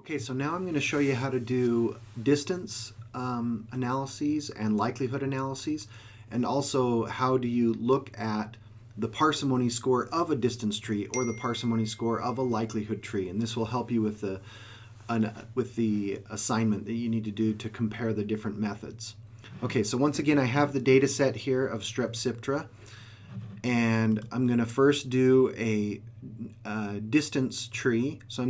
Okay, so now I'm going to show you how to do distance analyses and likelihood analyses, and also how do you look at the parsimony score of a distance tree or the parsimony score of a likelihood tree, and this will help you with the assignment that you need to do to compare the different methods. Okay, so once again I have the data set here of Strepsiptera, and I'm going to first do a distance tree. So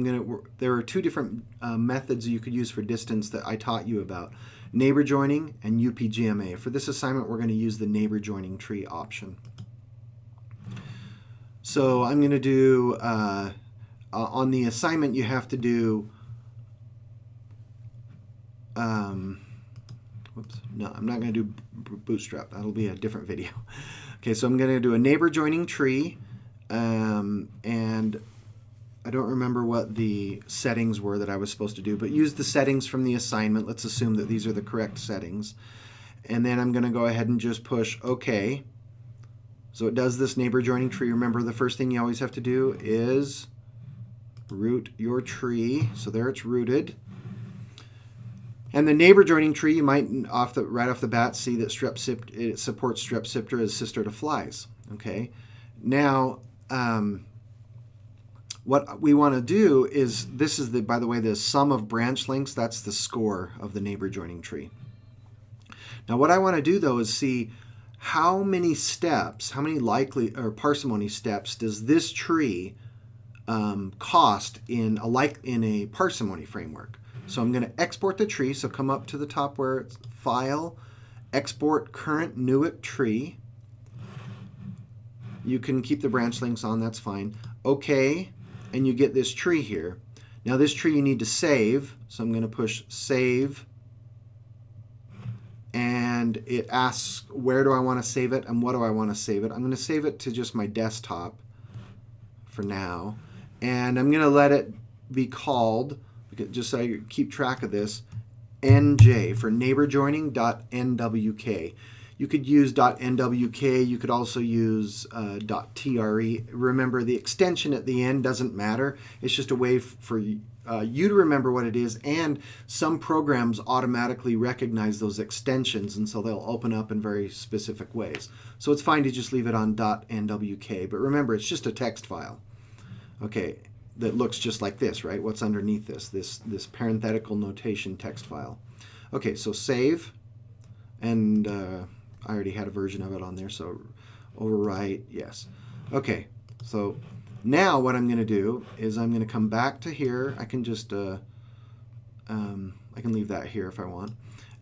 there are two different methods you could use for distance that I taught you about: neighbor joining and UPGMA. For this assignment we're going to use the neighbor joining tree option. So I'm going to do, on the assignment you have to do, whoops, no, I'm not going to do Bootstrap. That'll be a different video. Okay, so I'm going to do a neighbor joining tree, and I don't remember what the settings were that I was supposed to do, but use the settings from the assignment. Let's assume that these are the correct settings. And then I'm going to go ahead and just push OK. So it does this neighbor joining tree. Remember, the first thing you always have to do is root your tree. So there it's rooted. And the neighbor joining tree, you might right off the bat see that it supports Strepsiptera as sister to flies. Okay. Now, what we want to do is, this is by the way, the sum of branch lengths. That's the score of the neighbor joining tree. Now, what I want to do though is see how many steps, how many parsimony steps does this tree cost in a parsimony framework. So I'm going to export the tree. So come up to the top where it's File, Export Current Newick Tree. You can keep the branch links on, that's fine. OK, and you get this tree here. Now this tree you need to save. So I'm going to push Save. And it asks, where do I want to save it and what do I want to save it? I'm going to save it to just my desktop for now. And I'm going to let it be called, just so I keep track of this, NJ for neighbor joining .nwk. You could use .nwk. You could also use .tre. Remember, the extension at the end doesn't matter. It's just a way for you to remember what it is, and some programs automatically recognize those extensions, and so they'll open up in very specific ways. So it's fine to just leave it on .nwk, but remember, it's just a text file. Okay, that looks just like this, right? What's underneath this parenthetical notation text file. Okay, so save, and I already had a version of it on there, so overwrite, yes. Okay, so now what I'm going to do is I'm going to come back to here. I can just, I can leave that here if I want.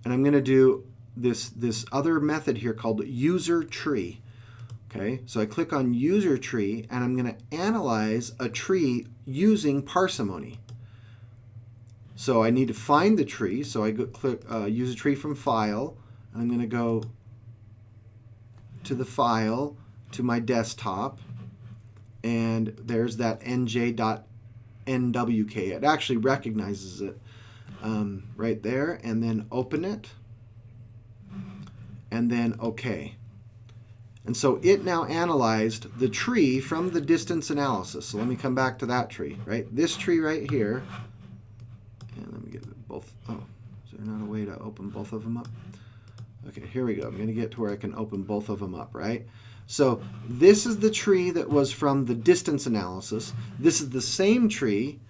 And I'm going to do this other method here called user tree. Okay, so I click on user tree, and I'm going to analyze a tree using parsimony. So I need to find the tree, so I click use a tree from File. I'm going to go to the file, to my desktop, and there's that nj.nwk. It actually recognizes it right there, and then open it, and then OK. And so it now analyzed the tree from the distance analysis. So let me come back to that tree, right? This tree right here. And let me get both. Oh, is there not a way to open both of them up? Okay, here we go. I'm going to get to where I can open both of them up, right? So this is the tree that was from the distance analysis. This is the same tree,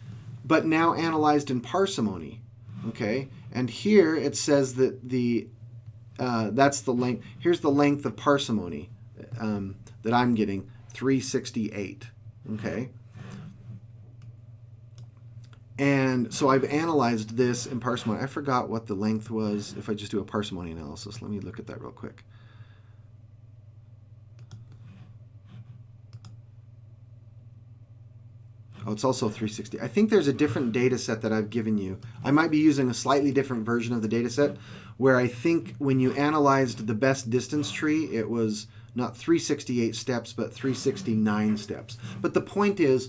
but now analyzed in parsimony. Okay, and here it says that that's the length. Here's the length of parsimony that I'm getting, 368. Okay. And so I've analyzed this in parsimony. I forgot what the length was if I just do a parsimony analysis. Let me look at that real quick. Oh, it's also 360. I think there's a different data set that I've given you. I might be using a slightly different version of the data set, where I think when you analyzed the best distance tree, it was not 368 steps, but 369 steps. But the point is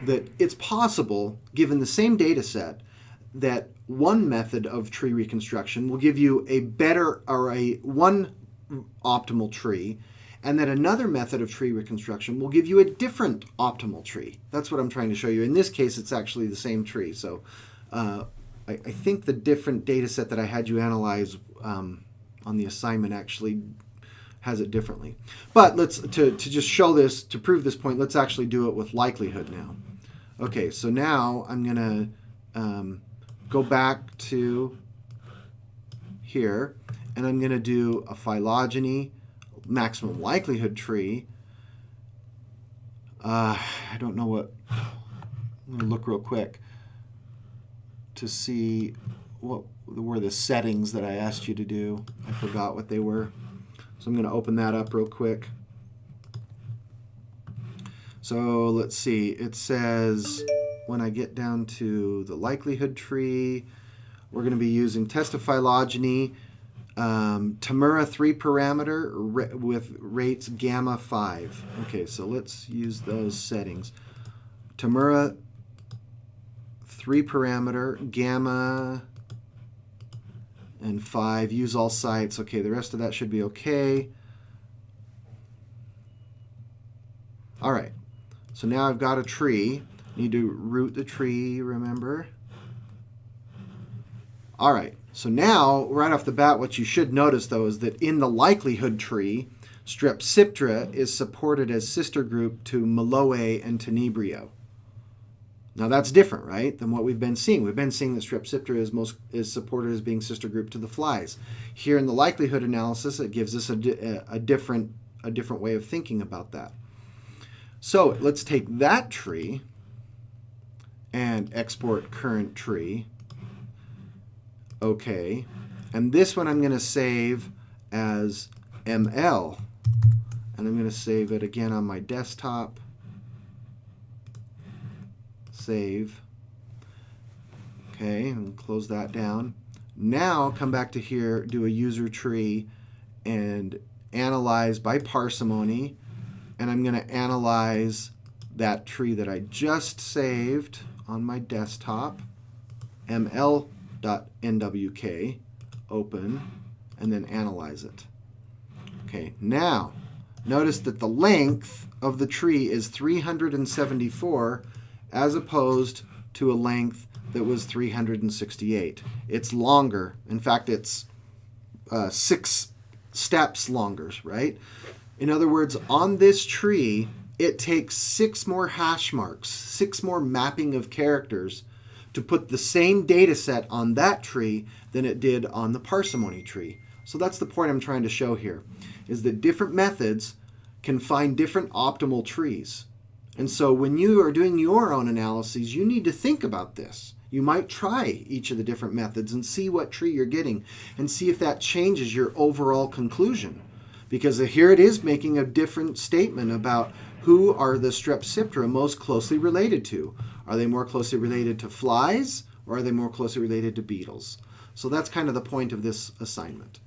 that it's possible, given the same data set, that one method of tree reconstruction will give you a better, or one optimal tree, and that another method of tree reconstruction will give you a different optimal tree. That's what I'm trying to show you. In this case, it's actually the same tree. So I think the different data set that I had you analyze on the assignment actually has it differently. But let's to just show this, to prove this point, let's actually do it with likelihood now. Okay, so now I'm going to go back to here, and I'm going to do a phylogeny maximum likelihood tree. I don't know what, I'm going to look real quick to see what were the settings that I asked you to do. I forgot what they were. So I'm going to open that up real quick. So let's see. It says when I get down to the likelihood tree, we're going to be using test of phylogeny, Tamura 3 parameter with rates gamma 5. Okay, so let's use those settings. Tamura 3 parameter, gamma, and 5. Use all sites. Okay, the rest of that should be okay. All right, so now I've got a tree. Need to root the tree, remember? All right, so now, right off the bat, what you should notice, though, is that in the likelihood tree, Strepsiptera is supported as sister group to Meloe and Tenebrio. Now that's different, right, than what we've been seeing. We've been seeing that Strepsiptera is supported as being sister group to the flies. Here in the likelihood analysis, it gives us a different way of thinking about that. So let's take that tree and export current tree. Okay, and this one I'm going to save as ML, and I'm going to save it again on my desktop. Save. Okay, and close that down. Now come back to here, do a user tree, and analyze by parsimony, and I'm going to analyze that tree that I just saved on my desktop, ml.nwk, open, and then analyze it. Okay, now notice that the length of the tree is 374 as opposed to a length that was 368. It's longer. In fact, it's 6 steps longer, right? In other words, on this tree, it takes 6 more hash marks, 6 more mapping of characters to put the same data set on that tree than it did on the parsimony tree. So that's the point I'm trying to show here, is that different methods can find different optimal trees. And so when you are doing your own analyses, you need to think about this. You might try each of the different methods and see what tree you're getting and see if that changes your overall conclusion. Because here it is making a different statement about who are the Strepsiptera most closely related to. Are they more closely related to flies, or are they more closely related to beetles? So that's kind of the point of this assignment.